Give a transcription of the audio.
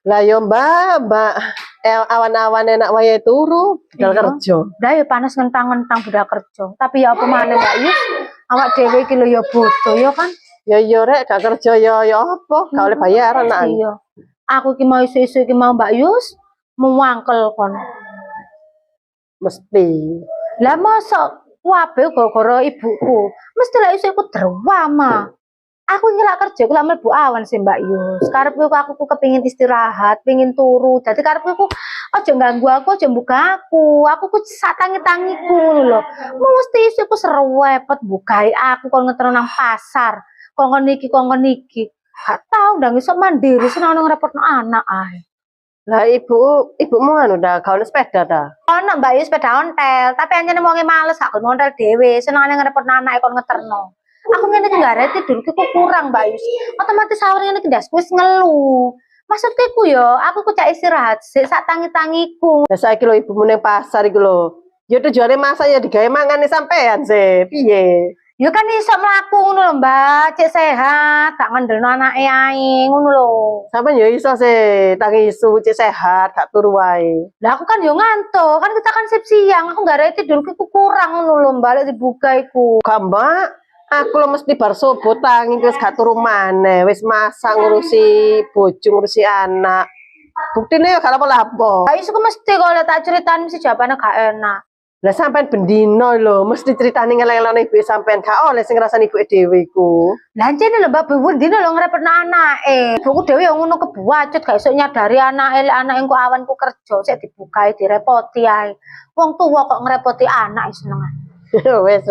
Lah yo Mbak, awan-awan enak wayahe turu budal kerja. Lah ya panas ngentang-ngentang budal kerja. Tapi ya apa maneh Mbak Yus? Awak dhewe iki lho ya bodoh ya kan. Ya yo rek gak kerja ya apa, gak oleh bayaran nak. Iya. Aku iki mau isu-isu iki mau Mbak Yus muangkel kon. Mesti. Lah mosok wabe gara-gara ibuku. Mesti lah isu iku drama. Aku iki lak kerja, aku lak mlebu awan sih Mbak Yus. Karepku aku kepengin istirahat, pengin turu. Dadi karepku aja ganggu aku, aja mbuka aku. Aku ku sak tangi-tangiku lho. Mesti isu iku serwepet bukai aku kon ngeterno nang pasar. Kongkon iki. Gak tau ndang iso mandiri seneng ngrepotno anak ae. Lah ibumu anu dah gawe sepeda dah. Ono Mbak Yus sepeda ontel, tapi anjene wonge males gak gelem ontel dhewe, senengane ngrepotno anake kon ngeterno. Aku ngene iki gak reti tidurku kurang Mbak Yus. Otomatis sahur ngene iki ndasku wis ngelu. Maksudku iku yo, aku ku cak istirahat sik sak tangi-tangiku. Lah saiki lho ibumu ning pasar iki lho. Ya tujuane masak ya digawe mangane sampean sih. Piye? Ya kan iso mlaku ngono lho Mbak, cek sehat, gak ngandelno anake ae ngono lho. Sampeyan ya iso sih tangi isu cek sehat, gak turu wae. Lah aku kan yo ngantuk, kan kita kan sip siang, aku gak reti tidurku kurang ngono lho Mbak, lek dibuka iku. Mbak, aku lo mesti bar subuh tangi wis gak turu maneh, wis masak ngurusi bojo, ngurusi anak. Buktine ya gak apa-apa. Ayo suku mesti kalau tak ceritain mesti jawabannya gak enak. Lah sampean bendino lho, mesti critani ngelelone ibu sampean gak oleh sing ngrasani ibu dhewe iku. Lah jane lho Mbak bendino lho ngrepotno anake. Ibuku dhewe yang ngono kebuacut gak iso nyadari anake engko awan ku kerja sik dibukae direpoti ae. Wong tuwa kok ngrepoti anak seneng. Wes.